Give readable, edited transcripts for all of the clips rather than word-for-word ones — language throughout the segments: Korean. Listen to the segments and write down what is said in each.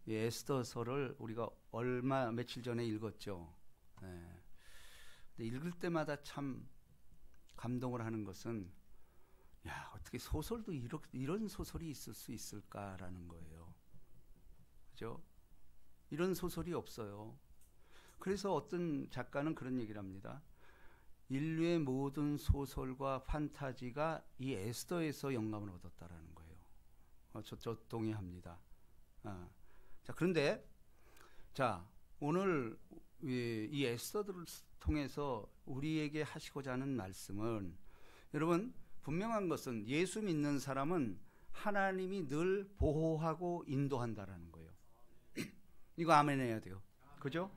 이 에스더서를 우리가 며칠 전에 읽었죠. 네. 근데 읽을 때마다 참 감동을 하는 것은, 야, 어떻게 소설도 이런 소설이 있을 수 있을까라는 거예요. 그죠? 이런 소설이 없어요. 그래서 어떤 작가는 그런 얘기를 합니다. 인류의 모든 소설과 판타지가 이 에스더에서 영감을 얻었다라는 거예요. 저 동의합니다. 자, 그런데 자, 오늘 이 에스더를 통해서 우리에게 하시고자 하는 말씀은, 여러분, 분명한 것은 예수 믿는 사람은 하나님이 늘 보호하고 인도한다라는 거예요. 이거 아멘 해야 돼요. 그죠?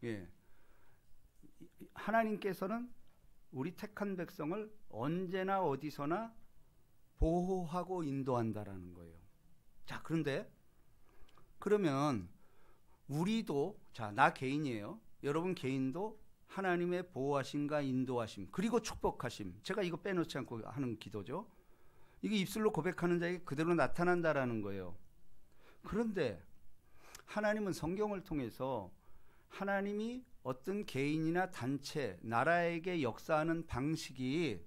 예. 하나님께서는 우리 택한 백성을 언제나 어디서나 보호하고 인도한다라는 거예요. 자, 그런데 그러면 우리도, 자, 나 개인이에요. 여러분 개인도 하나님의 보호하심과 인도하심, 그리고 축복하심, 제가 이거 빼놓지 않고 하는 기도죠. 이게 입술로 고백하는 자에게 그대로 나타난다라는 거예요. 그런데 하나님은 성경을 통해서 하나님이 어떤 개인이나 단체, 나라에게 역사하는 방식이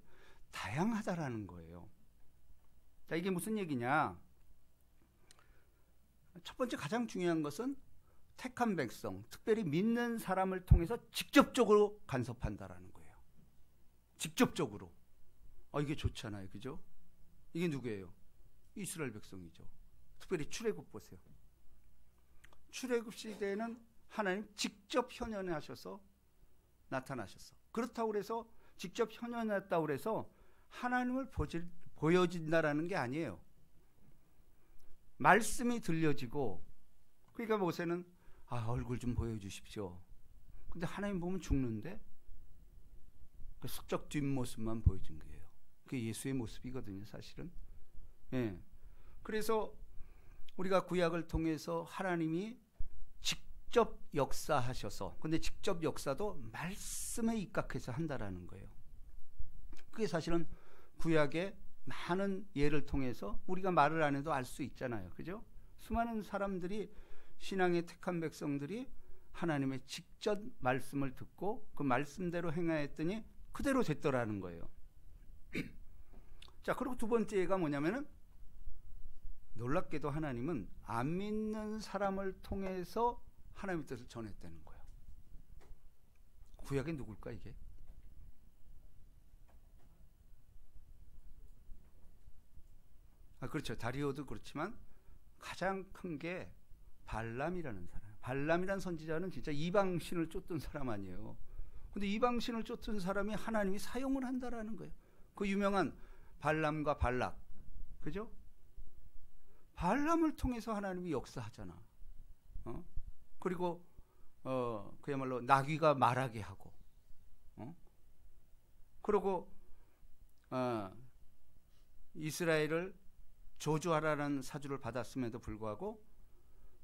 다양하다라는 거예요. 자, 이게 무슨 얘기냐? 첫 번째 가장 중요한 것은 택한 백성, 특별히 믿는 사람을 통해서 직접적으로 간섭한다라는 거예요. 직접적으로. 이게 좋잖아요. 그죠? 이게 누구예요? 이스라엘 백성이죠. 특별히 출애굽 보세요. 출애굽 시대에는 하나님 직접 현현하셔서 나타나셨어. 그렇다고 해서 직접 현현했다고 해서 하나님을 보여진다라는 게 아니에요. 말씀이 들려지고, 그러니까 모세는 얼굴 좀 보여주십시오. 근데 하나님 보면 죽는데 그 숙적 뒷모습만 보여준 거예요. 그게 예수의 모습이거든요, 사실은. 예. 그래서 우리가 구약을 통해서 하나님이 직접 역사하셔서, 근데 직접 역사도 말씀에 입각해서 한다라는 거예요. 그게 사실은 구약의 많은 예를 통해서 우리가 말을 안 해도 알 수 있잖아요. 그죠? 수많은 사람들이, 신앙의 택한 백성들이 하나님의 직접 말씀을 듣고 그 말씀대로 행하였더니 그대로 됐더라는 거예요. 자, 그리고 두 번째 예가 뭐냐면은, 놀랍게도 하나님은 안 믿는 사람을 통해서 하나님의 뜻을 전했다는 거예요. 구약에 누굴까 이게? 그렇죠. 다리오도 그렇지만 가장 큰 게 발람이라는 사람. 발람이라는 선지자는 진짜 이방신을 쫓던 사람 아니에요. 근데 이방신을 쫓던 사람이 하나님이 사용을 한다라는 거예요. 그 유명한 발람과 발락. 그죠? 발람을 통해서 하나님이 역사하잖아. 그리고 그야말로 나귀가 말하게 하고, 그리고 이스라엘을 저주하라는 사주를 받았음에도 불구하고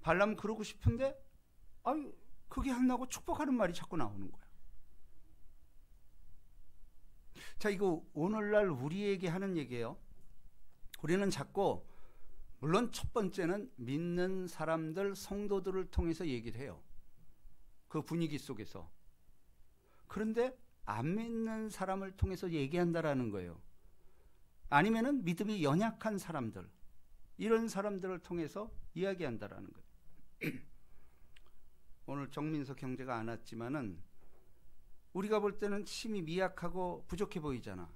발람은 그러고 싶은데 그게 안 나고 축복하는 말이 자꾸 나오는 거야. 자, 이거 오늘날 우리에게 하는 얘기예요. 우리는 자꾸, 물론 첫 번째는 믿는 사람들, 성도들을 통해서 얘기를 해요. 그 분위기 속에서. 그런데 안 믿는 사람을 통해서 얘기한다라는 거예요. 아니면은 믿음이 연약한 사람들, 이런 사람들을 통해서 이야기한다라는 거예요. 오늘 정민석 형제가 안 왔지만은 우리가 볼 때는 힘이 미약하고 부족해 보이잖아.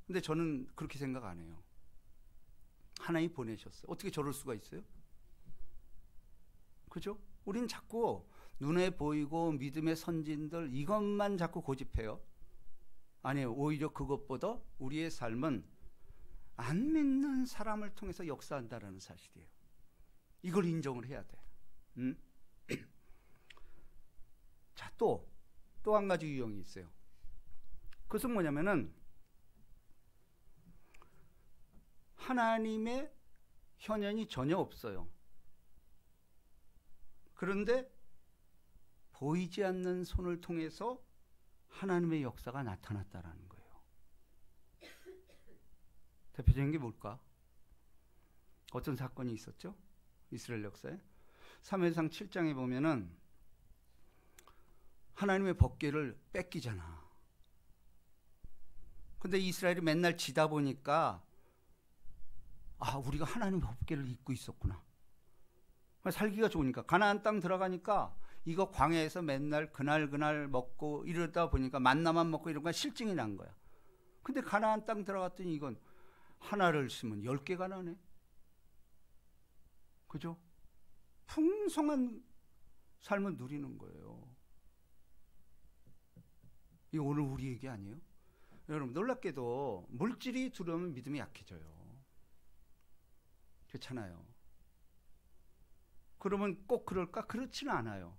근데 저는 그렇게 생각 안 해요. 하나님이 보내셨어요. 어떻게 저럴 수가 있어요? 그죠? 우린 자꾸 눈에 보이고 믿음의 선진들, 이것만 자꾸 고집해요. 아니에요. 오히려 그것보다 우리의 삶은 안 믿는 사람을 통해서 역사한다라는 사실이에요. 이걸 인정을 해야 돼. 자, 또 한 가지 유형이 있어요. 그것은 뭐냐면은, 하나님의 현현이 전혀 없어요. 그런데 보이지 않는 손을 통해서 하나님의 역사가 나타났다라는 거예요. 대표적인 게 뭘까? 어떤 사건이 있었죠? 이스라엘 역사에. 사무엘상 7장에 보면은 하나님의 법궤를 뺏기잖아. 근데 이스라엘이 맨날 지다 보니까 우리가 하나님의 법궤를 잊고 있었구나. 살기가 좋으니까 가나안 땅 들어가니까 이거 광야에서 맨날 그날 먹고 이러다 보니까 만나만 먹고 이런 건 실증이 난 거야. 근데 가나안 땅 들어갔더니 이건 하나를 심으면 10개가 나네. 그죠? 풍성한 삶을 누리는 거예요. 이거 오늘 우리 얘기 아니에요? 여러분, 놀랍게도 물질이 두려우면 믿음이 약해져요. 그렇잖아요. 그러면 꼭 그럴까? 그렇지는 않아요.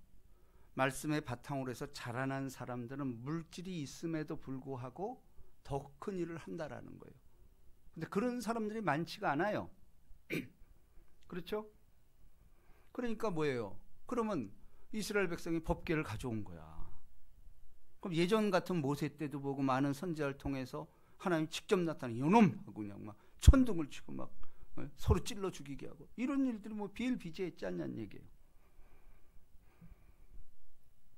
말씀의 바탕으로 해서 자라난 사람들은 물질이 있음에도 불구하고 더 큰 일을 한다라는 거예요. 근데 그런 사람들이 많지가 않아요. 그렇죠? 그러니까 뭐예요? 그러면 이스라엘 백성이 법궤를 가져온 거야. 그럼 예전 같은 모세 때도 보고 많은 선지자를 통해서 하나님 직접 나타나는 요놈 하고 그냥 막 천둥을 치고 막 서로 찔러 죽이게 하고 이런 일들이 뭐 비일비재했지 않냐는 얘기예요.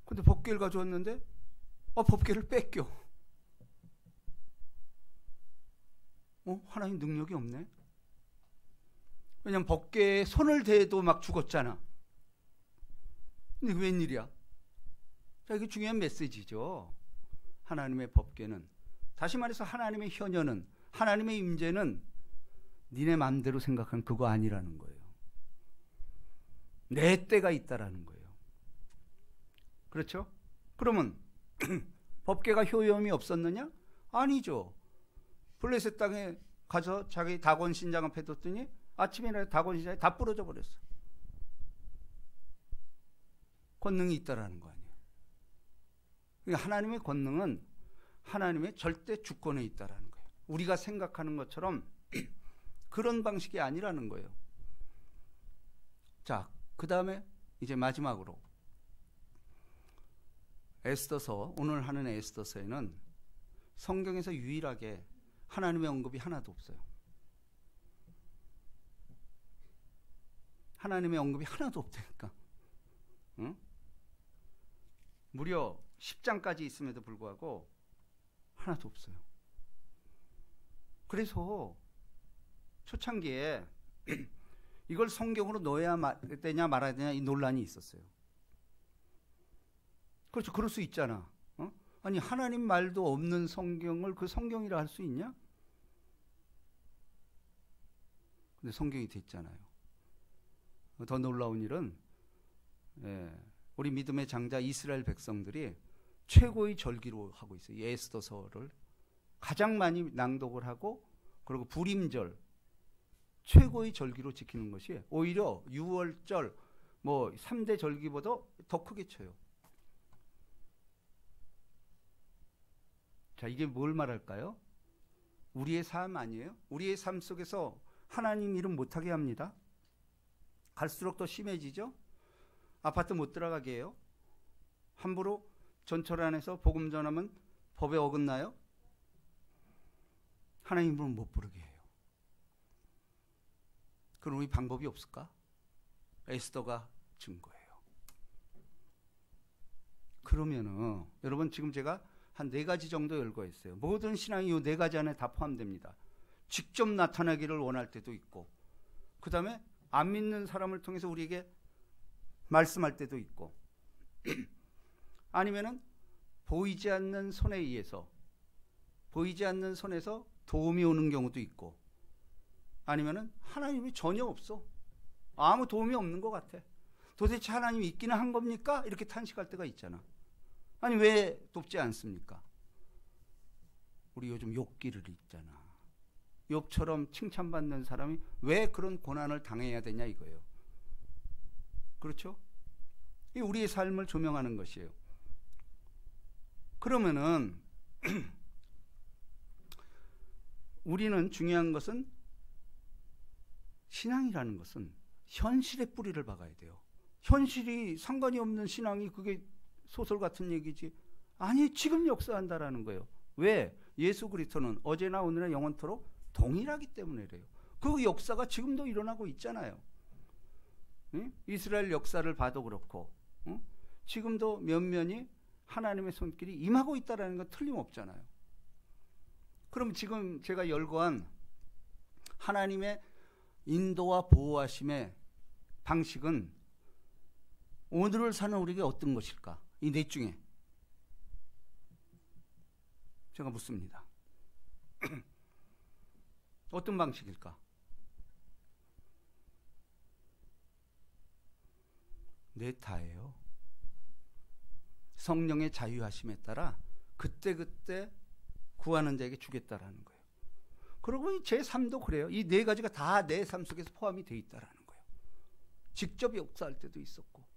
근데 법궤를 가져왔는데 법궤를 뺏겨. 하나님 능력이 없네. 왜냐면 법궤에 손을 대도 막 죽었잖아. 근데 웬일이야? 자, 이게 중요한 메시지죠. 하나님의 법궤는, 다시 말해서 하나님의 현현은, 하나님의 임재는 니네 마음대로 생각한 그거 아니라는 거예요. 내 때가 있다라는 거예요. 그렇죠? 그러면 법궤가 효용이 없었느냐? 아니죠. 블레셋 땅에 가서 자기 다곤 신장 앞에 뒀더니 아침에 일어나 다곤 신장이 다 부러져 버렸어. 권능이 있다라는 거 아니에요. 그러니까 하나님의 권능은 하나님의 절대 주권에 있다라는 거예요. 우리가 생각하는 것처럼 그런 방식이 아니라는 거예요. 자, 그 다음에 이제 마지막으로 에스더서, 오늘 하는 에스더서에는 성경에서 유일하게 하나님의 언급이 하나도 없어요. 하나님의 언급이 하나도 없다니까. 응? 무려 10장까지 있음에도 불구하고 하나도 없어요. 그래서 초창기에 이걸 성경으로 넣어야 되냐 말아야 되냐 이 논란이 있었어요. 그렇죠. 그럴 수 있잖아. 아니, 하나님 말도 없는 성경을 그 성경이라 할 수 있냐? 근데 성경이 됐잖아요. 더 놀라운 일은 우리 믿음의 장자 이스라엘 백성들이 최고의 절기로 하고 있어요. 에스더서를 가장 많이 낭독을 하고, 그리고 불임절 최고의 절기로 지키는 것이 오히려 6월절 뭐 3대 절기보다 더 크게 쳐요. 자, 이게 뭘 말할까요? 우리의 삶 아니에요? 우리의 삶 속에서 하나님 이름 못하게 합니다. 갈수록 더 심해지죠? 아파트 못 들어가게 해요? 함부로 전철 안에서 복음 전하면 법에 어긋나요? 하나님 이름을 못 부르게 해요. 그럼 우리 방법이 없을까? 에스더가 증거예요. 그러면은 여러분, 지금 제가 한 4가지 정도 열거했어요. 모든 신앙이 이 4가지 안에 다 포함됩니다. 직접 나타나기를 원할 때도 있고, 그 다음에 안 믿는 사람을 통해서 우리에게 말씀할 때도 있고, 아니면은 보이지 않는 손에 의해서, 보이지 않는 손에서 도움이 오는 경우도 있고, 아니면은 하나님이 전혀 없어. 아무 도움이 없는 것 같아. 도대체 하나님이 있기는 한 겁니까? 이렇게 탄식할 때가 있잖아. 아니, 왜 돕지 않습니까? 우리 요즘 욥기를 읽잖아. 욥처럼 칭찬받는 사람이 왜 그런 고난을 당해야 되냐 이거예요. 그렇죠? 이 우리의 삶을 조명하는 것이에요. 그러면은 우리는 중요한 것은, 신앙이라는 것은 현실의 뿌리를 박아야 돼요. 현실이 상관이 없는 신앙이 그게 소설 같은 얘기지. 아니, 지금 역사한다라는 거예요. 왜? 예수 그리스도는 어제나 오늘나 영원토록 동일하기 때문에 그래요. 그 역사가 지금도 일어나고 있잖아요. 응? 이스라엘 역사를 봐도 그렇고, 응? 지금도 면면이 하나님의 손길이 임하고 있다는 건 틀림없잖아요. 그럼 지금 제가 열거한 하나님의 인도와 보호하심의 방식은 오늘을 사는 우리에게 어떤 것일까? 이 넷 중에 제가 묻습니다. 어떤 방식일까? 네, 다예요. 성령의 자유하심에 따라 그때그때 구하는 자에게 주겠다라는 거예요. 그리고 이 제3도 그래요. 이 네 가지가 다 내 삶 속에서 포함이 돼 있다라는 거예요. 직접 역사할 때도 있었고,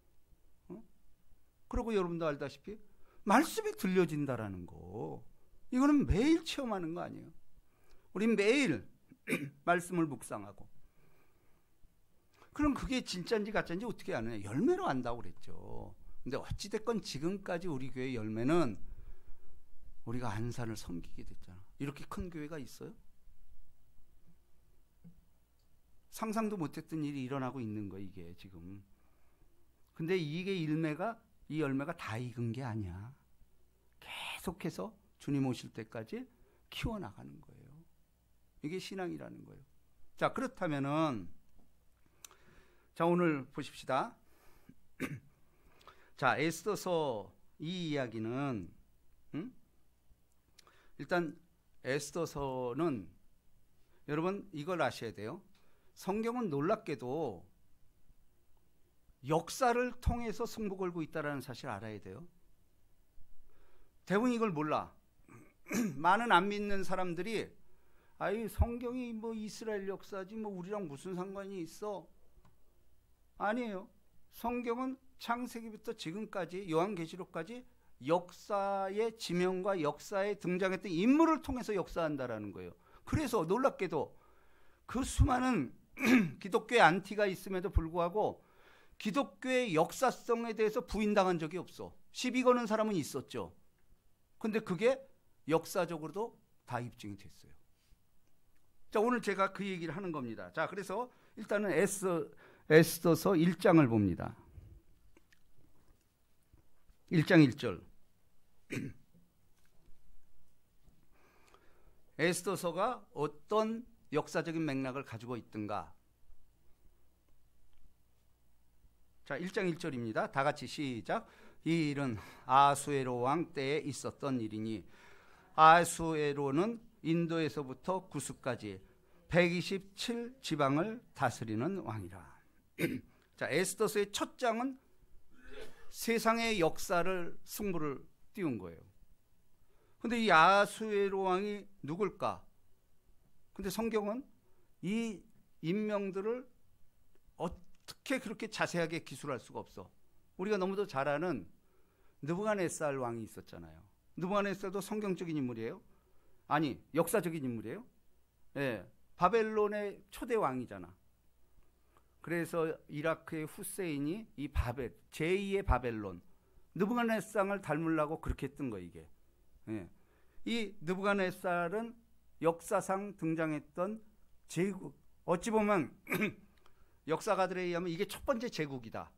그리고 여러분도 알다시피 말씀이 들려진다라는 거, 이거는 매일 체험하는 거 아니에요. 우린 매일 말씀을 묵상하고, 그럼 그게 진짜인지 가짜인지 어떻게 아느냐? 열매로 안다고 그랬죠. 근데 어찌됐건 지금까지 우리 교회 열매는 우리가 안산을 섬기게 됐잖아. 이렇게 큰 교회가 있어요? 상상도 못했던 일이 일어나고 있는 거야, 이게 지금. 근데 이게 이 열매가 다 익은 게 아니야. 계속해서 주님 오실 때까지 키워나가는 거예요. 이게 신앙이라는 거예요. 자, 그렇다면은, 자, 오늘 보십시다. 자, 에스더서 이 이야기는, 일단 에스더서는 여러분 이걸 아셔야 돼요. 성경은 놀랍게도 역사를 통해서 승부 걸고 있다는 사실을 알아야 돼요. 대부분 이걸 몰라. 많은 안 믿는 사람들이 아이 성경이 뭐 이스라엘 역사지 뭐 우리랑 무슨 상관이 있어? 아니에요. 성경은 창세기부터 지금까지 요한계시록까지 역사의 지명과 역사에 등장했던 인물을 통해서 역사한다라는 거예요. 그래서 놀랍게도 그 수많은 기독교의 안티가 있음에도 불구하고 기독교의 역사성에 대해서 부인당한 적이 없어. 시비 거는 사람은 있었죠. 근데 그게 역사적으로도 다 입증이 됐어요. 자, 오늘 제가 그 얘기를 하는 겁니다. 자, 그래서 일단은 에스더서 1장을 봅니다. 1장 1절. 에스더서가 어떤 역사적인 맥락을 가지고 있던가. 자, 1장 1절입니다. 다 같이 시작. 이 일은 아수에로 왕 때에 있었던 일이니 아수에로는 인도에서부터 구스까지 127 지방을 다스리는 왕이라. 자, 에스더서의 첫 장은 세상의 역사를 승부를 띄운 거예요. 근데 이 아수에로 왕이 누굴까? 근데 성경은 이 인명들을 어떻게 그렇게 자세하게 기술할 수가 없어. 우리가 너무도 잘 아는 느부갓네살 왕이 있었잖아요. 느부갓네살도 성경적인 인물이에요? 아니, 역사적인 인물이에요? 예, 바벨론의 초대 왕이잖아. 그래서 이라크의 후세인이 이 제2의 바벨론, 느부갓네살을 닮으려고 그렇게 했던 거예요, 이게. 예. 이 느부갓네살은 역사상 등장했던 제국, 어찌 보면 역사가들에 의하면 이게 첫 번째 제국이다.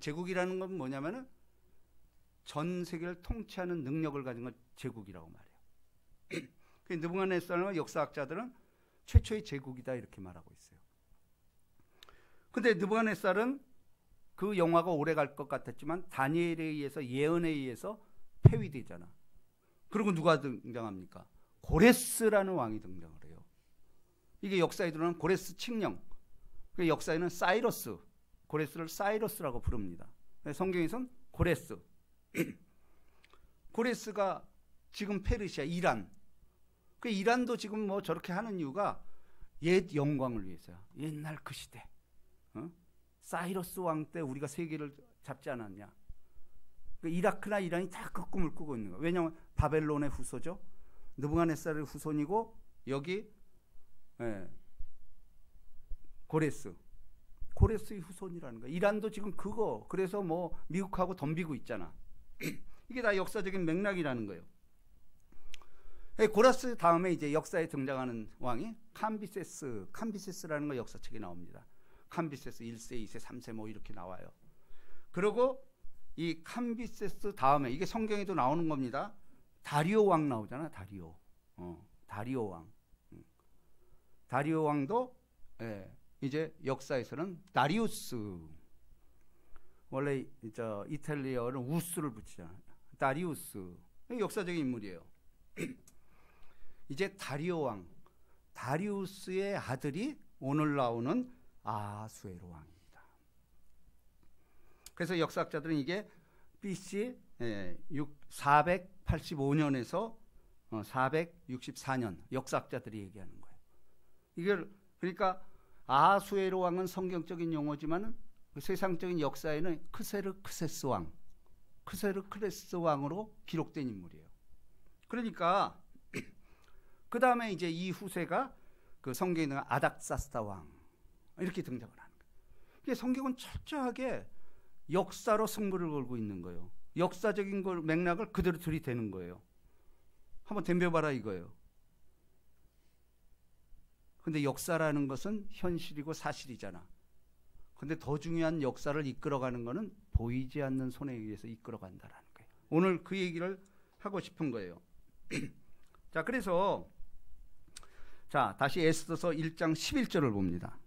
제국이라는 건 뭐냐면은 전 세계를 통치하는 능력을 가진 건 제국이라고 말해요. 느부갓네살은 역사학자들은 최초의 제국이다 이렇게 말하고 있어요. 근데 느부갓네살은 그 영화가 오래 갈 것 같았지만 다니엘에 의해서 예언에 의해서 폐위되잖아. 그리고 누가 등장합니까? 고레스라는 왕이 등장을 해요. 이게 역사에 드러나는 고레스 칙령. 역사에는 사이러스, 고레스를 사이러스라고 부릅니다. 성경에서는 고레스. 고레스가 지금 페르시아, 이란. 그 이란도 지금 뭐 저렇게 하는 이유가 옛 영광을 위해서야. 옛날 그 시대. 사이러스 왕 때 우리가 세계를 잡지 않았냐. 이라크나 이란이 다 그 꿈을 꾸고 있는 거야. 왜냐하면 바벨론의 후손죠. 느부갓네살의 후손이고 여기 고레스의 후손이라는 거야. 이란도 지금 그거. 그래서 뭐 미국하고 덤비고 있잖아. 이게 다 역사적인 맥락이라는 거예요. 고레스 다음에 이제 역사에 등장하는 왕이 캄비세스라는 거 역사책에 나옵니다. 캄비세스 1세, 2세, 3세 뭐 이렇게 나와요. 그리고 이 캄비세스 다음에 이게 성경에도 나오는 겁니다. 다리오 왕 나오잖아. 다리오. 다리오 왕. 다리오 왕도 이제 역사에서는 다리우스. 원래 저 이탈리아어는 우스를 붙이잖아요. 다리우스. 역사적인 인물이에요. 이제 다리오 왕. 다리우스의 아들이 오늘 나오는 아하수에로 왕입니다. 그래서 역사학자들은 이게 BC 485년에서 464년 역사학자들이 얘기하는 거예요. 이걸 그러니까 아하수에로 왕은 성경적인 용어지만 세상적인 역사에는 크세르크세스 왕, 크세르크레스 왕으로 기록된 인물이에요. 그러니까 그 다음에 이제 이 후세가 그 성경에 있는 아닥사스다 왕 이렇게 등장을 하는 거예요. 이게 성경은 철저하게 역사로 승부를 걸고 있는 거예요. 역사적인 걸 맥락을 그대로 들이대는 거예요. 한번 덤벼봐라 이거예요. 근데 역사라는 것은 현실이고 사실이잖아. 근데 더 중요한 역사를 이끌어가는 것은 보이지 않는 손에 의해서 이끌어간다라는 거예요. 오늘 그 얘기를 하고 싶은 거예요. 자, 그래서 자, 다시 에스더서 1장 11절을 봅니다.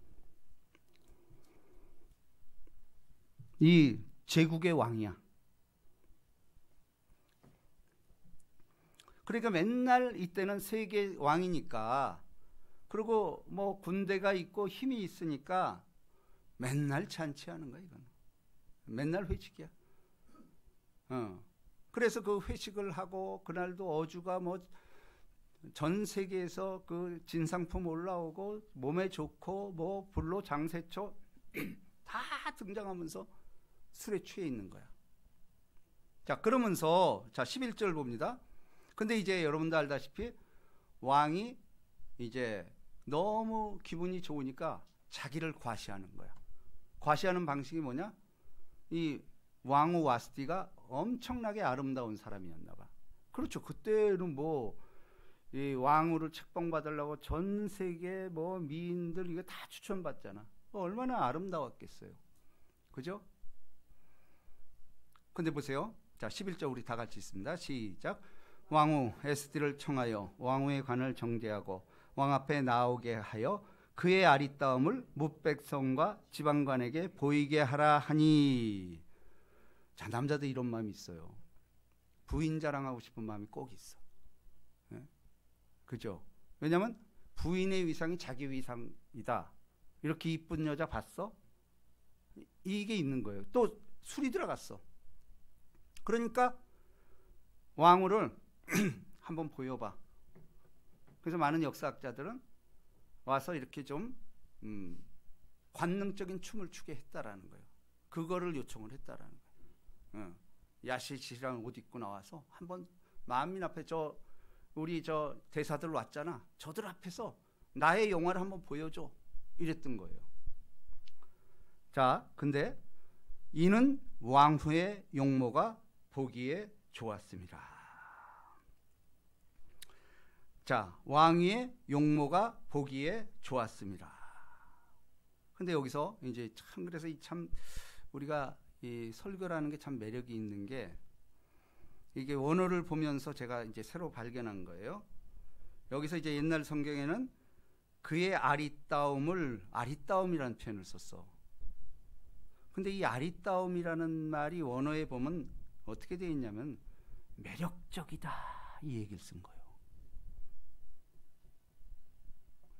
이 제국의 왕이야. 그러니까 맨날 이때는 세계 왕이니까 그리고 뭐 군대가 있고 힘이 있으니까 맨날 잔치하는 거야. 이건 맨날 회식이야. 그래서 그 회식을 하고 그날도 어주가 뭐 전 세계에서 그 진상품 올라오고 몸에 좋고 뭐 불로 장세초 다 등장하면서 술에 취해 있는 거야. 자, 그러면서 자 11절 봅니다. 근데 이제 여러분도 알다시피 왕이 이제 너무 기분이 좋으니까 자기를 과시하는 거야. 과시하는 방식이 뭐냐? 이 왕후 와스티가 엄청나게 아름다운 사람이었나 봐. 그렇죠. 그때는 뭐 이 왕후를 책봉받으려고 전 세계 뭐 미인들 이거 다 추천받잖아. 얼마나 아름다웠겠어요. 그죠? 근데 보세요. 자, 11절 우리 다 같이 있습니다. 시작. 왕후 에스디를 청하여 왕후의 관을 정죄하고 왕 앞에 나오게 하여 그의 아리따움을 뭇백성과 지방관에게 보이게 하라 하니. 자, 남자들 이런 마음이 있어요. 부인 자랑하고 싶은 마음이 꼭 있어. 네? 그죠? 왜냐하면 부인의 위상이 자기 위상이다. 이렇게 이쁜 여자 봤어? 이게 있는 거예요. 또 술이 들어갔어. 그러니까 왕후를 한번 보여봐. 그래서 많은 역사학자들은 와서 이렇게 좀 관능적인 춤을 추게 했다라는 거예요. 그거를 요청을 했다라는 거예요. 야시시랑 옷 입고 나와서 한번 만민 앞에 우리 대사들 왔잖아. 저들 앞에서 나의 영화를 한번 보여줘. 이랬던 거예요. 자, 근데 이는 왕후의 용모가 보기에 좋았습니다. 자, 왕위의 용모가 보기에 좋았습니다. 근데 여기서 이제 참 그래서 우리가 이 설교라는 게 참 매력이 있는 게 이게 원어를 보면서 제가 이제 새로 발견한 거예요. 여기서 이제 옛날 성경에는 그의 아리따움이라는 표현을 썼어. 근데 이 아리따움이라는 말이 원어에 보면 어떻게 되어 있냐면 매력적이다 이 얘기를 쓴 거예요.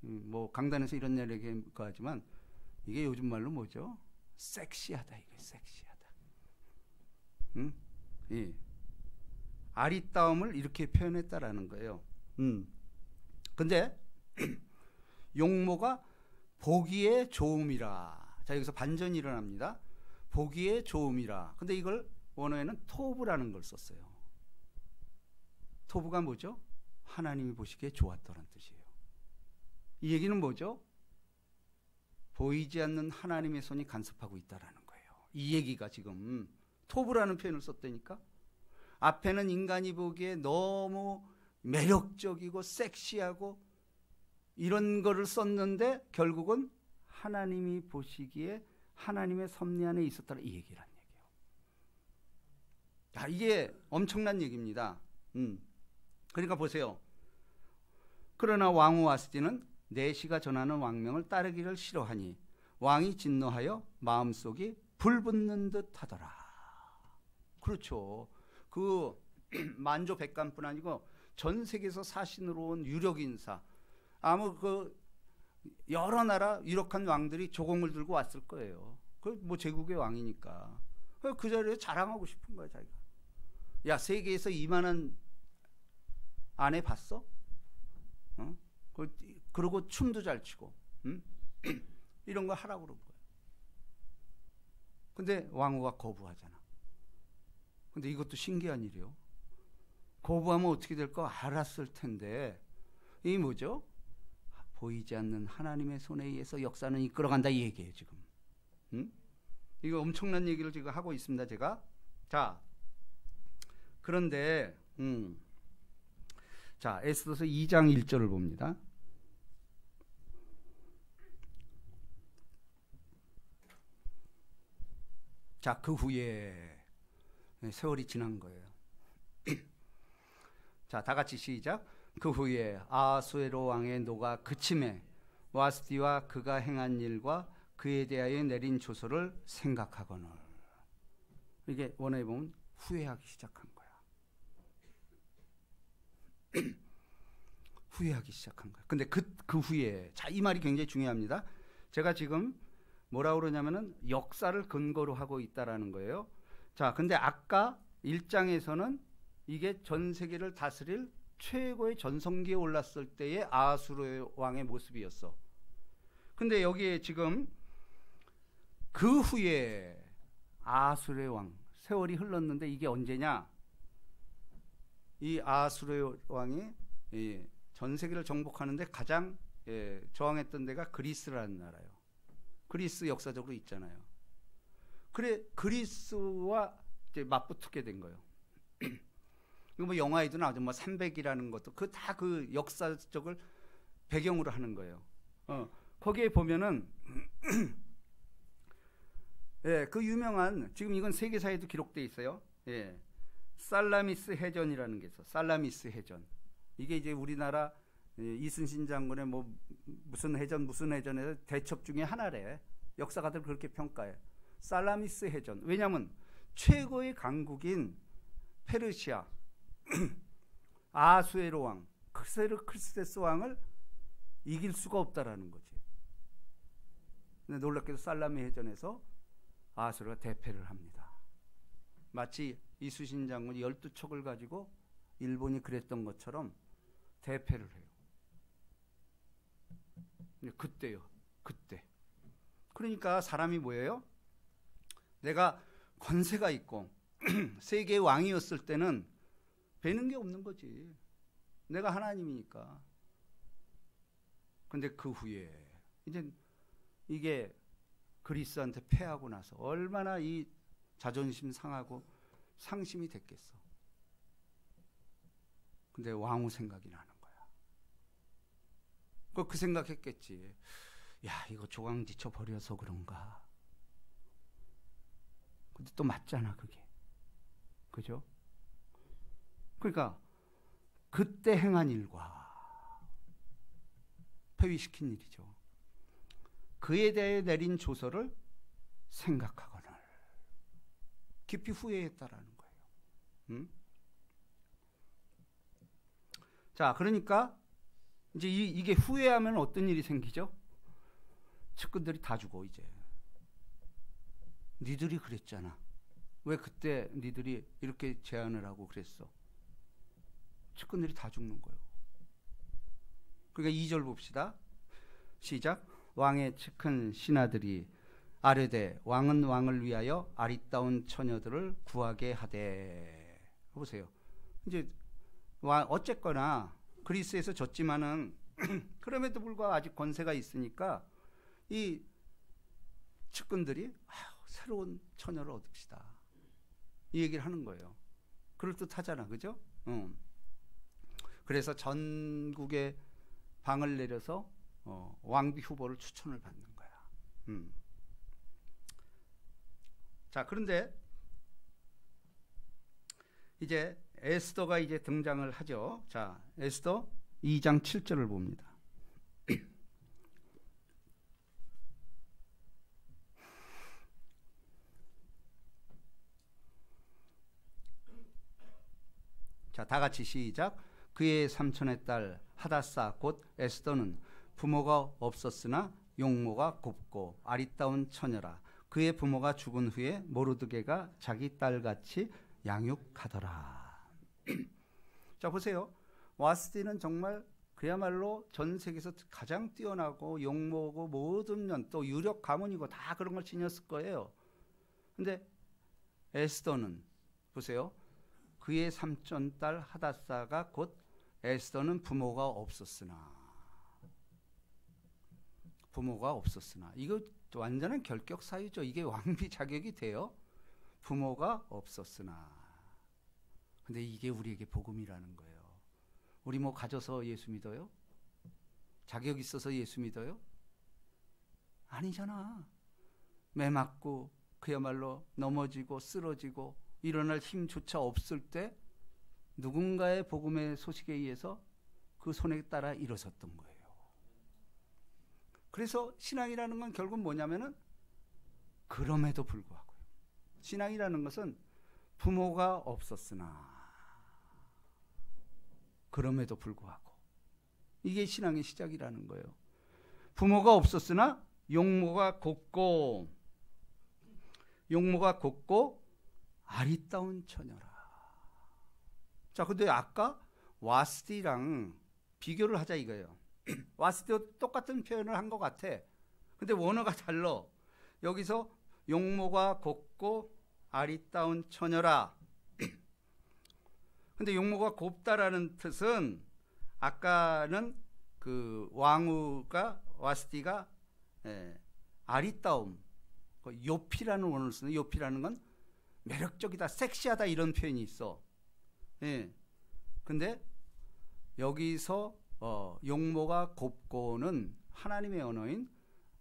뭐 강단에서 이런 얘기 하지만 이게 요즘 말로 뭐죠? 섹시하다 이게 섹시하다. 응? 예. 아리따움을 이렇게 표현했다라는 거예요. 근데 용모가 보기에 좋음이라. 자, 여기서 반전이 일어납니다. 보기에 좋음이라. 근데 이걸 원어에는 토브라는 걸 썼어요. 토브가 뭐죠? 하나님이 보시기에 좋았다는 뜻이에요. 이 얘기는 뭐죠? 보이지 않는 하나님의 손이 간섭하고 있다라는 거예요. 이 얘기가 지금 토브라는 표현을 썼다니까. 앞에는 인간이 보기에 너무 매력적이고 섹시하고 이런 거를 썼는데 결국은 하나님이 보시기에 하나님의 섭리 안에 있었더라, 이 얘기란 얘기예요. 자, 이게 엄청난 얘기입니다. 그러니까 보세요. 그러나 왕후 와스티는 내시가 전하는 왕명을 따르기를 싫어하니 왕이 진노하여 마음속이 불붙는 듯 하더라. 그렇죠. 그 만조 백관뿐 아니고 전 세계에서 사신으로 온 유력 인사, 아무 그 여러 나라 유력한 왕들이 조공을 들고 왔을 거예요. 그 뭐 제국의 왕이니까 그 자리에 자랑하고 싶은 거야, 자기가. 야, 세계에서 이만한 아내 봤어? 그러고 춤도 잘 추고, 이런 거 하라고 그런 거예요. 근데 왕후가 거부하잖아. 근데 이것도 신기한 일이에요. 거부하면 어떻게 될 거 알았을 텐데, 이 뭐죠? 보이지 않는 하나님의 손에 의해서 역사는 이끌어간다, 이 얘기예요, 지금. 이거 엄청난 얘기를 지금 하고 있습니다, 제가. 자, 그런데, 자, 에스더서 2장 1절을 봅니다. 자, 그 후에 세월이 지난 거예요. 자, 다 같이 시작. 그 후에 아하수에로 왕의 노가 그침에 와스티와 그가 행한 일과 그에 대하여 내린 조서를 생각하거늘. 이게 원어에 보면 후회하기 시작한 거야. 후회하기 시작한 거야. 근데 그 후에, 자, 이 말이 굉장히 중요합니다. 제가 지금 뭐라고 그러냐면은 역사를 근거로 하고 있다라는 거예요. 자, 근데 아까 1장에서는 이게 전 세계를 다스릴 최고의 전성기에 올랐을 때의 아하수르 왕의 모습이었어. 근데 여기에 지금 그 후에 아하수르 왕, 세월이 흘렀는데 이게 언제냐? 이 아하수르 왕이 전 세계를 정복하는데 가장 저항했던 데가 그리스라는 나라예요. 그리스 역사적으로 있잖아요. 그래, 그리스와 이제 맞붙게 된 거예요. 이거 뭐 영화에도 나오죠. 뭐 300이라는 것도 그 다 그 역사적을 배경으로 하는 거예요. 거기에 보면은 예, 그 유명한, 지금 이건 세계사에도 기록돼 있어요. 예, 살라미스 해전이라는 게 있어. 살라미스 해전. 이게 이제 우리나라 이순신 장군의 뭐 무슨 해전에서 대첩 중에 하나래. 역사가들 그렇게 평가해. 살라미스 해전. 왜냐하면 최고의 강국인 페르시아 아수에로 왕, 크세르크세스 왕을 이길 수가 없다라는 거지. 근데 놀랍게도 살라미 해전에서 아수르가 대패를 합니다. 마치 이순신 장군이 12척을 가지고 일본이 그랬던 것처럼 대패를 해요. 그때요. 그때. 그러니까 사람이 뭐예요? 내가 권세가 있고 세계의 왕이었을 때는 배는 게 없는 거지. 내가 하나님이니까. 근데 그 후에 이제 이게 그리스한테 패하고 나서 얼마나 이 자존심 상하고 상심이 됐겠어. 근데 왕후 생각이 나는 거야. 그 생각했겠지. 야, 이거 조강지쳐 버려서 그런가. 근데 또 맞잖아, 그게. 그죠? 그러니까 그때 행한 일과 폐위시킨 일이죠. 그에 대해 내린 조서를 생각하거늘 깊이 후회했다라는 거예요. 자, 그러니까 이제 이게 후회하면 어떤 일이 생기죠? 측근들이 다 죽어. 이제 니들이 그랬잖아. 왜 그때 니들이 이렇게 제안을 하고 그랬어? 측근들이 다 죽는 거예요. 그러니까 2절 봅시다. 시작. 왕의 측근 신하들이 아뢰되 왕은 왕을 위하여 아리따운 처녀들을 구하게 하되. 보세요. 이제 어쨌거나 그리스에서 졌지만은 그럼에도 불구하고 아직 권세가 있으니까 이 측근들이 새로운 처녀를 얻읍시다, 이 얘기를 하는 거예요. 그럴듯하잖아, 그죠? 그래서 전국에 방을 내려서 왕비 후보를 추천을 받는 거야. 자, 그런데 이제 에스더가 이제 등장을 하죠. 자, 에스더 2장 7절을 봅니다. 자, 다 같이 시작. 그의 삼촌의 딸 하다사 곧 에스더는 부모가 없었으나 용모가 곱고 아리따운 처녀라. 그의 부모가 죽은 후에 모르드게가 자기 딸같이 양육하더라. 자, 보세요. 와스디는 정말 그야말로 전 세계에서 가장 뛰어나고 용모고 모든 면 또 유력 가문이고 다 그런 걸 지녔을 거예요. 근데 에스더는 보세요. 그의 삼촌 딸 하다사가 곧 에스더는 부모가 없었으나 이거 완전한 결격 사유죠. 이게 왕비 자격이 돼요? 부모가 없었으나. 근데 이게 우리에게 복음이라는 거예요. 우리 뭐 가져서 예수 믿어요? 자격 있어서 예수 믿어요? 아니잖아. 매 맞고 그야말로 넘어지고 쓰러지고 일어날 힘조차 없을 때 누군가의 복음의 소식에 의해서 그 손에 따라 일어섰던 거예요. 그래서 신앙이라는 건 결국 뭐냐면은 그럼에도 불구하고요. 신앙이라는 것은 부모가 없었으나 그럼에도 불구하고 이게 신앙의 시작이라는 거예요. 부모가 없었으나 용모가 곱고 아리따운 처녀라. 자, 근데 아까 와스디랑 비교를 하자 이거예요. 와스디도 똑같은 표현을 한 것 같아. 근데 원어가 달라. 여기서 용모가 곱고 아리따운 처녀라. 근데 용모가 곱다라는 뜻은 아까는 그 왕후가 와스디가 아리따움, 요피라는 원어를 쓰는, 요피라는 건 매력적이다, 섹시하다 이런 표현이 있어. 근데 여기서 용모가 곱고는 하나님의 언어인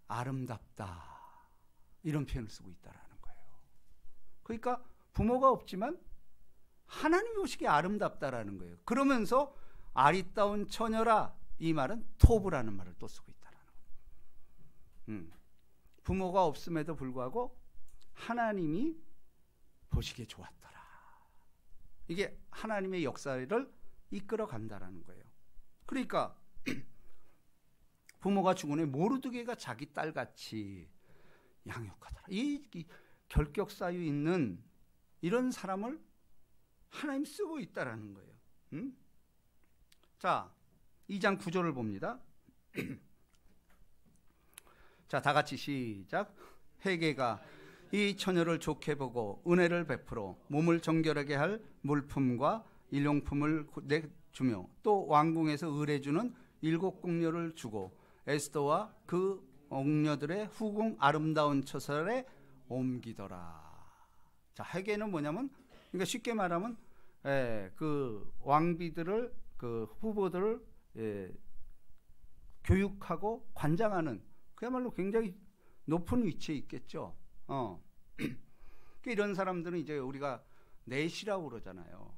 아름답다 이런 표현을 쓰고 있다라는 거예요. 그러니까 부모가 없지만 하나님이 보시기에 아름답다라는 거예요. 그러면서 아리따운 처녀라, 이 말은 토브라는 말을 또 쓰고 있다라는 거예요. 부모가 없음에도 불구하고 하나님이 보시기에 좋았더라. 이게 하나님의 역사를 이끌어 간다라는 거예요. 그러니까 부모가 죽은 후에 모르드게가 자기 딸같이 양육하더라. 이 결격 사유 있는 이런 사람을 하나님 쓰고 있다라는 거예요. 자, 2장 9절을 봅니다. 자, 다 같이 시작. 회개가 이 처녀를 좋게 보고 은혜를 베풀어 몸을 정결하게 할 물품과 일용품을 내주며 또 왕궁에서 의뢰주는 7 궁녀를 주고 에스더와 그 옥녀들의 후궁 아름다운 처설에 옮기더라. 자, 회개는 뭐냐면, 그러니까 쉽게 말하면 그 왕비들을, 그 후보들을 교육하고 관장하는, 그야말로 굉장히 높은 위치에 있겠죠. 이런 사람들은 이제 우리가 내시라고 그러잖아요.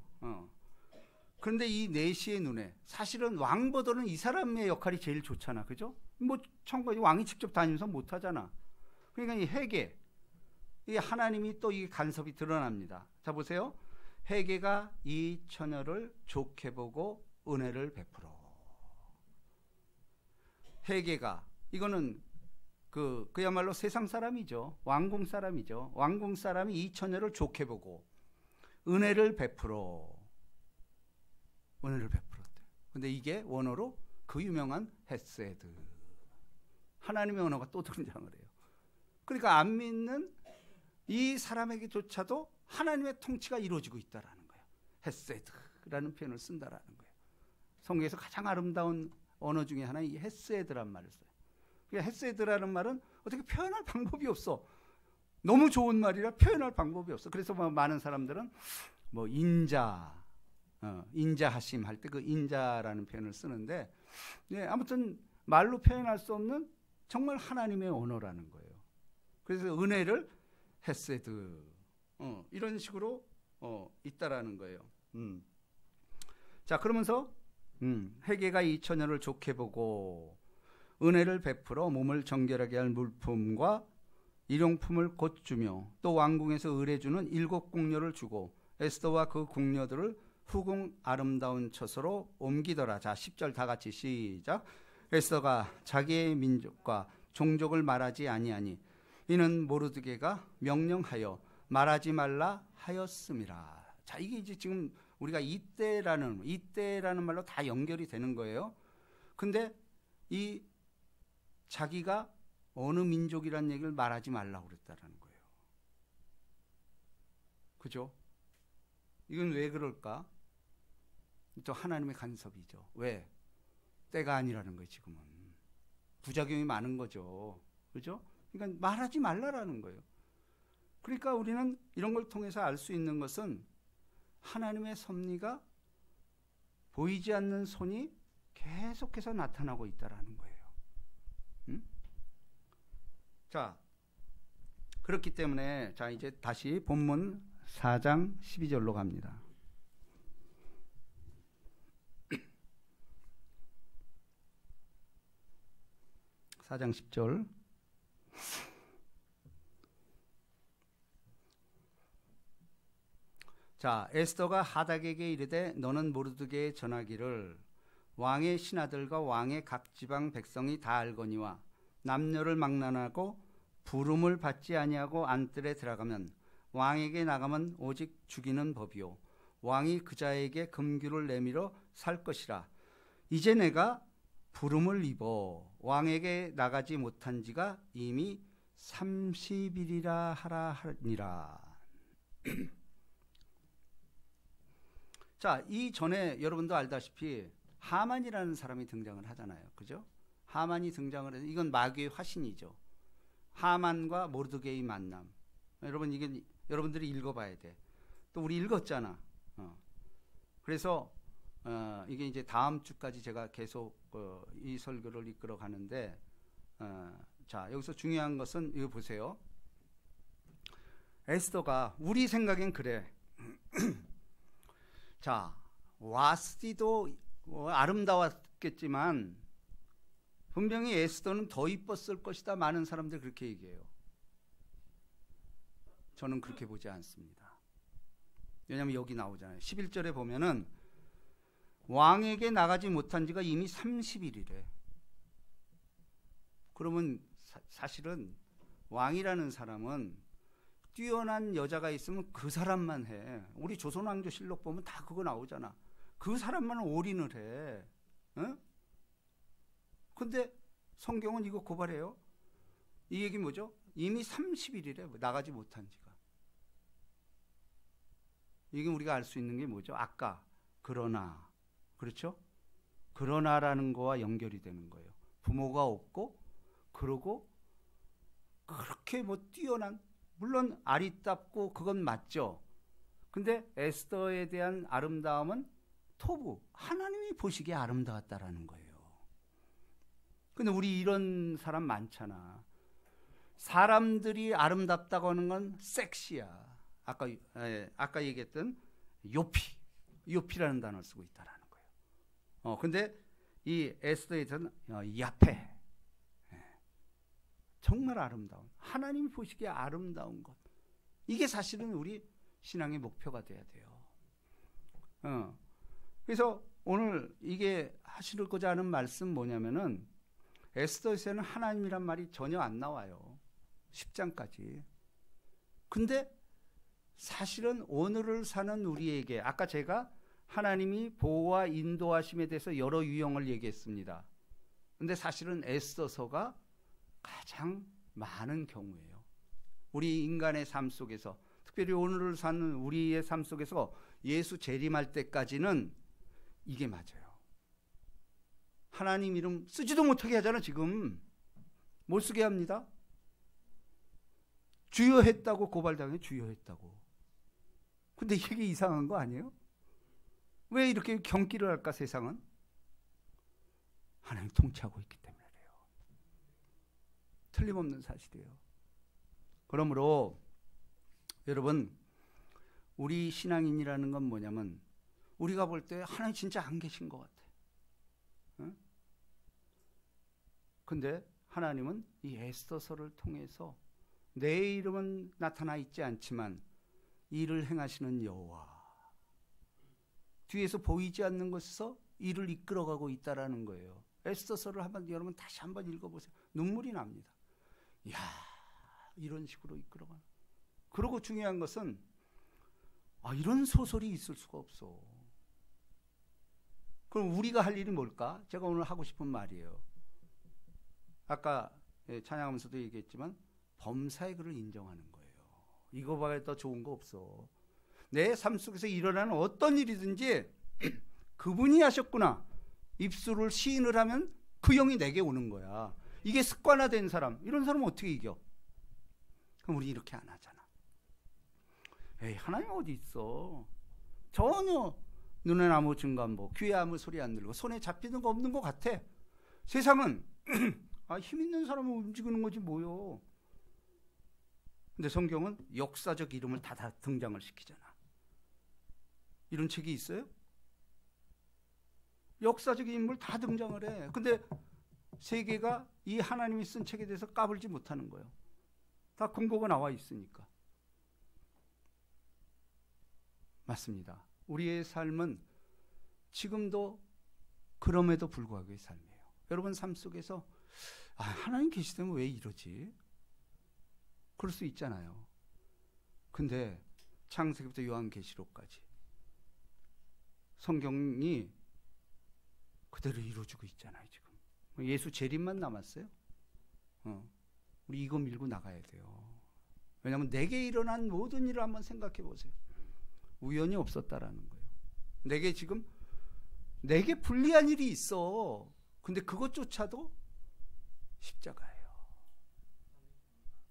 그런데 이 내시의 눈에 사실은 왕보다는 이 사람의 역할이 제일 좋잖아. 그죠? 뭐 청구하지, 왕이 직접 다니면서 못하잖아. 그러니까 이 회개, 이 하나님이 또 이 간섭이 드러납니다. 자, 보세요. 회개가 이 처녀를 좋게 보고 은혜를 베풀어. 회개가, 이거는 그야말로 세상 사람이죠. 왕궁 사람이죠. 왕궁 사람이 이 처녀를 좋게 보고 은혜를 베풀어. 은혜를 베풀었대. 근데 이게 원어로 그 유명한 헤세드. 하나님의 언어가 또 등장을 해요. 그러니까 안 믿는 이 사람에게조차도 하나님의 통치가 이루어지고 있다라는 거예요. 헤세드라는 표현을 쓴다라는 거예요. 성경에서 가장 아름다운 언어 중에 하나는 이 헤세드란 말을 써요. 헤세드라는 말은 어떻게 표현할 방법이 없어. 너무 좋은 말이라 표현할 방법이 없어. 그래서 뭐 많은 사람들은 뭐 인자하심 할 때 그 인자라는 표현을 쓰는데, 아무튼 말로 표현할 수 없는 정말 하나님의 언어라는 거예요. 그래서 은혜를 헤세드 이런 식으로 있다라는 거예요. 자, 그러면서 회개가 이 처녀를 좋게 보고 은혜를 베풀어 몸을 정결하게 할 물품과 일용품을 곧 주며 또 왕궁에서 의뢰주는 7 궁녀를 주고 에스더와 그 궁녀들을 후궁 아름다운 처소로 옮기더라. 자, 10절 다 같이 시작. 에스더가 자기의 민족과 종족을 말하지 아니하니 이는 모르드게가 명령하여 말하지 말라 하였음이라. 자, 이게 이제 지금 우리가 이때라는 말로 다 연결이 되는 거예요. 근데 이 자기가 어느 민족이라는 얘기를 말하지 말라고 그랬다라는 거예요. 그죠? 이건 왜 그럴까? 또 하나님의 간섭이죠. 왜? 때가 아니라는 거예요. 지금은 부작용이 많은 거죠. 그죠? 그러니까 말하지 말라라는 거예요. 그러니까 우리는 이런 걸 통해서 알 수 있는 것은 하나님의 섭리가 보이지 않는 손이 계속해서 나타나고 있다라는 거예요. 자, 그렇기 때문에 자, 이제 다시 본문 4장 12절로 갑니다. 4장 10절. 자, 에스더가 하닥에게 이르되 너는 모르드게에 전하기를 왕의 신하들과 왕의 각 지방 백성이 다 알거니와 남녀를 막론하고 부름을 받지 아니하고 안뜰에 들어가면 왕에게 나가면 오직 죽이는 법이요 왕이 그자에게 금규를 내밀어 살 것이라. 이제 내가 부름을 입어 왕에게 나가지 못한 지가 이미 30일이라 하니라. 자, 이 전에 여러분도 알다시피 하만이라는 사람이 등장을 하잖아요. 그죠? 하만이 등장을 해서 이건 마귀의 화신이죠. 하만과 모르드게의 만남. 여러분 이게 여러분들이 읽어봐야 돼. 또 우리 읽었잖아. 그래서 이게 이제 다음 주까지 제가 계속 이 설교를 이끌어 가는데 자, 여기서 중요한 것은 이거 보세요. 에스더가 우리 생각엔 그래. 자, 와스디도 아름다웠겠지만 분명히 에스더는 더 이뻤을 것이다. 많은 사람들이 그렇게 얘기해요. 저는 그렇게 보지 않습니다. 왜냐하면 여기 나오잖아요. 11절에 보면은 왕에게 나가지 못한 지가 이미 30일이래. 그러면 사실은 왕이라는 사람은 뛰어난 여자가 있으면 그 사람만 해. 우리 조선왕조실록 보면 다 그거 나오잖아. 그 사람만 올인을 해. 어? 근데 성경은 이거 고발해요. 이 얘기 뭐죠? 이미 30일이래. 나가지 못한 지가. 이게 우리가 알 수 있는 게 뭐죠? 아까 그러나, 그렇죠? 그러나라는 거와 연결이 되는 거예요. 부모가 없고 그러고 그렇게 뭐 뛰어난, 물론 아리답고 그건 맞죠. 근데 에스더에 대한 아름다움은 토부, 하나님이 보시기에 아름다웠다라는 거예요. 근데 우리 이런 사람 많잖아. 사람들이 아름답다고 하는 건 섹시야. 아까 얘기했던 요피라는 단어를 쓰고 있다라는 거예요. 근데 이 에스더에 대한 야페, 정말 아름다운, 하나님이 보시기에 아름다운 것, 이게 사실은 우리 신앙의 목표가 돼야 돼요. 그래서 오늘 이게 하시고자 하는 말씀 뭐냐면은 에스더에서는 하나님이란 말이 전혀 안 나와요. 10장까지. 근데 사실은 오늘을 사는 우리에게, 아까 제가 하나님이 보호와 인도하심에 대해서 여러 유형을 얘기했습니다. 근데 사실은 에스더서가 가장 많은 경우예요. 우리 인간의 삶 속에서, 특별히 오늘을 사는 우리의 삶 속에서 예수 재림할 때까지는 이게 맞아요. 하나님 이름 쓰지도 못하게 하잖아. 지금 못 쓰게 합니다. 주여했다고 고발당해. 주여했다고. 근데 이게 이상한 거 아니에요? 왜 이렇게 경기를 할까? 세상은 하나님 통치하고 있기 때문에 그래요. 틀림없는 사실이에요. 그러므로 여러분, 우리 신앙인이라는 건 뭐냐면 우리가 볼 때 하나님 진짜 안 계신 것 같아. 응? 근데 하나님은 이 에스더서를 통해서 내 이름은 나타나 있지 않지만 일을 행하시는 여호와, 뒤에서 보이지 않는 것에서 일을 이끌어가고 있다라는 거예요. 에스더서를 한번 여러분 다시 한번 읽어보세요. 눈물이 납니다. 이야, 이런 식으로 이끌어가는. 그리고 중요한 것은 이런 소설이 있을 수가 없어. 그럼 우리가 할 일이 뭘까? 제가 오늘 하고 싶은 말이에요. 아까 찬양하면서도 얘기했지만 범사의 글을 인정하는 거예요. 이거보다 더 좋은 거 없어. 내 삶 속에서 일어나는 어떤 일이든지 그분이 하셨구나, 입술을 시인을 하면 그 영이 내게 오는 거야. 이게 습관화된 사람, 이런 사람은 어떻게 이겨? 그럼 우리 이렇게 안 하잖아. 에이, 하나님 어디 있어? 전혀 눈에 아무 증거, 귀에 아무 소리 안 들리고 손에 잡히는 거 없는 것 같아. 세상은 힘 있는 사람은 움직이는 거지 뭐요. 근데 성경은 역사적 이름을 다 등장을 시키잖아. 이런 책이 있어요? 역사적 인물 다 등장을 해. 근데 세계가 이 하나님이 쓴 책에 대해서 까불지 못하는 거예요. 다 근거가 나와 있으니까. 맞습니다. 우리의 삶은 지금도 그럼에도 불구하고의 삶이에요. 여러분 삶 속에서 하나님 계시다면 왜 이러지? 그럴 수 있잖아요. 근데 창세기부터 요한계시록까지 성경이 그대로 이루어지고 있잖아요. 지금 예수 재림만 남았어요. 우리 이거 밀고 나가야 돼요. 왜냐하면 내게 일어난 모든 일을 한번 생각해 보세요. 우연이 없었다라는 거예요. 내게 불리한 일이 있어. 근데 그것조차도 십자가예요.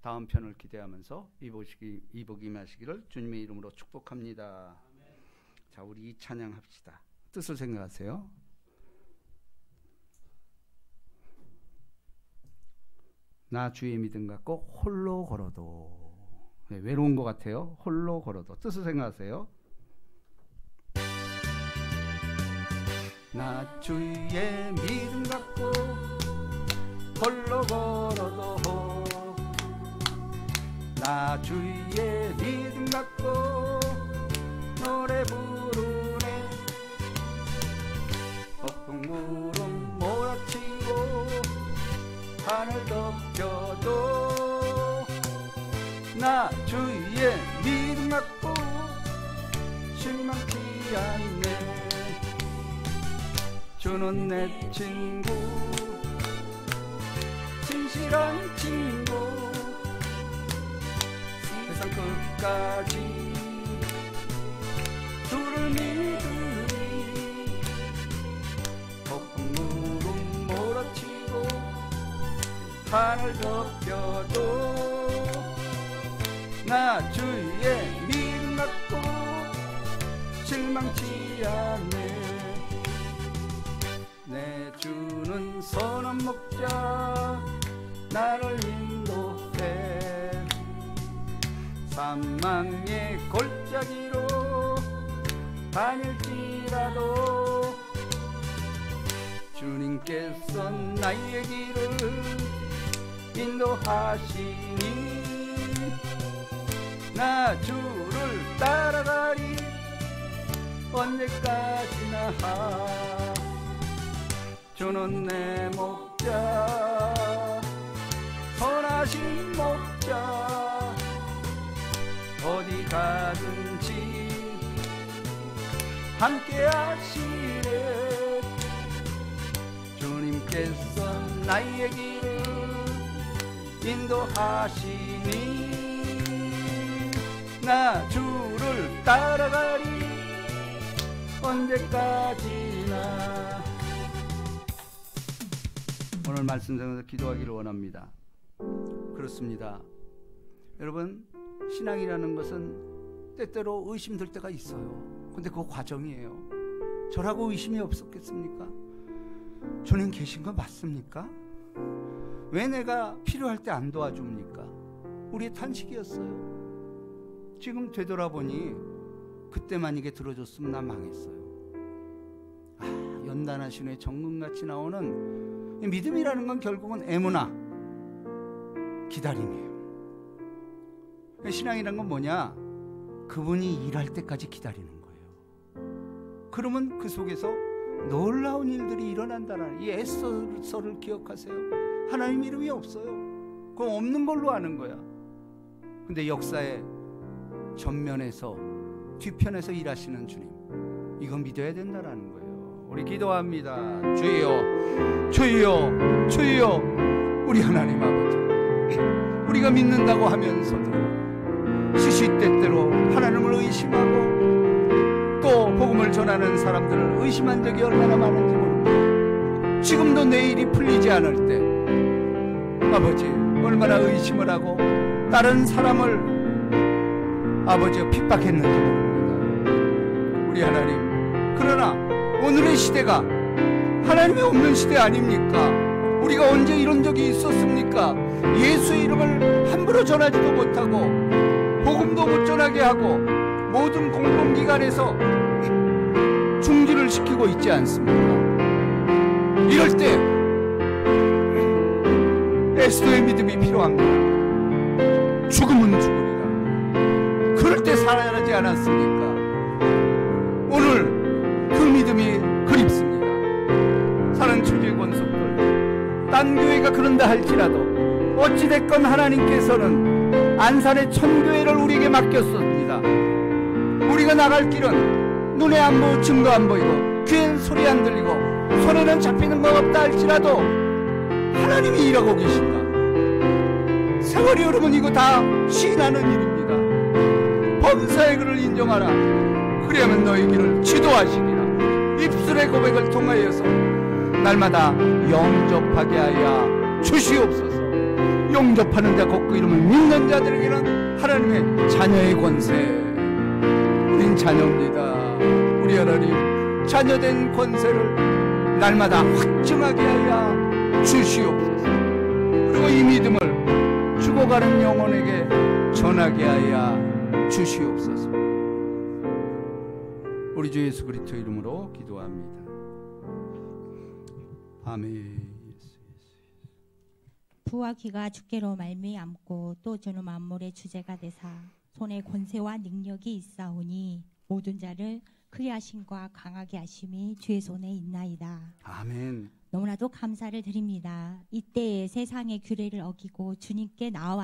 다음 편을 기대하면서 이복 임하시기를 주님의 이름으로 축복합니다. 자, 우리 이 찬양합시다. 뜻을 생각하세요. 나 주의 믿음 갖고 홀로 걸어도. 네, 외로운 것 같아요. 홀로 걸어도. 뜻을 생각하세요. 나 주의 믿음 갖고 홀로 걸어도, 나 주의 믿음 갖고 노래 부르네. 폭풍구름 몰아치고 하늘 덮여도 나 주의 믿음 갖고 실망치 않네. 주는 내 친구, 진실한 친구, 세상 끝까지 주를 믿으리. 폭풍구름 몰아치고 하늘 덮여도 나 주의 믿음 갖고 실망치 않네. 내 주는 선한 목자 나를 인도해. 사망의 골짜기로 다닐지라도 주님께서 나의 길을 인도하시니 나 주를 따라가리 언제까지나. 주는 내 목자, 선하신 목자, 어디 가든지 함께 하시네. 주님께서 나의 길을 인도하시니 나 주를 따라가리 언제까지나. 오늘 말씀 전해서 기도하기를 원합니다. 그렇습니다. 여러분, 신앙이라는 것은 때때로 의심될 때가 있어요. 근데 그거 과정이에요. 저라고 의심이 없었겠습니까? 주님 계신 거 맞습니까? 왜 내가 필요할 때 안 도와줍니까? 우리의 탄식이었어요. 지금 되돌아보니 그때 만약에 들어줬으면 나 망했어요. 연단하신 후에 정금같이 나오는 믿음이라는 건 결국은 에무나, 기다림이에요. 신앙이란 건 뭐냐? 그분이 일할 때까지 기다리는 거예요. 그러면 그 속에서 놀라운 일들이 일어난다는, 이 에스더서를 기억하세요. 하나님 이름이 없어요. 그건 없는 걸로 아는 거야. 근데 역사의 전면에서, 뒤편에서 일하시는 주님, 이건 믿어야 된다는 거예요. 우리 기도합니다. 주여, 주여, 주여. 우리 하나님 아버지, 우리가 믿는다고 하면서도 시시때때로 하나님을 의심하고 또 복음을 전하는 사람들을 의심한 적이 얼마나 많은지 모릅니다. 지금도 내일이 풀리지 않을 때 아버지 얼마나 의심을 하고 다른 사람을 아버지가 핍박했는지 모릅니다. 우리 하나님, 그러나 오늘의 시대가 하나님이 없는 시대 아닙니까? 우리가 언제 이런 적이 있었습니까? 예수의 이름을 함부로 전하지도 못하고 복음도 못 전하게 하고 모든 공공기관에서 중지를 시키고 있지 않습니까? 이럴 때 에스더의 믿음이 필요합니다. 죽음은 죽으리라. 그럴 때 살아야하지 않았습니까? 오늘 그 믿음이 그립습니다. 사는 초대 권속들, 딴 교회가 그런다 할지라도 어찌됐건 하나님께서는 안산의 천교회를 우리에게 맡겼습니다. 우리가 나갈 길은 눈에 안 보이고 증거 안 보이고 귀엔 소리 안 들리고 손에는 잡히는 것 없다 할지라도 하나님이 일하고 계신다. 세월이 흐르면 이거 다 시인하는 일입니다. 범사의 글을 인정하라. 그리하면 너희 길을 지도하시리라. 입술의 고백을 통하여서 날마다 영접하게 하여 주시옵소서. 영접하는 자 곧 그 이름을 믿는 자들에게는 하나님의 자녀의 권세. 우린 자녀입니다. 우리 하나님, 자녀된 권세를 날마다 확증하게 하여 주시옵소서. 그리고 이 믿음을 죽어가는 영혼에게 전하게 하여 주시옵소서. 우리 주 예수 그리스도 이름으로 기도합니다. 아멘. 부와 귀가 주께로 말미암고 또 주는 만물의 주제가 되사 손에 권세와 능력이 있사오니 모든 자를 크게 하심과 강하게 하심이 주의 손에 있나이다. 아멘. 너무나도 감사를 드립니다. 이때에 세상의 규례를 어기고 주님께 나와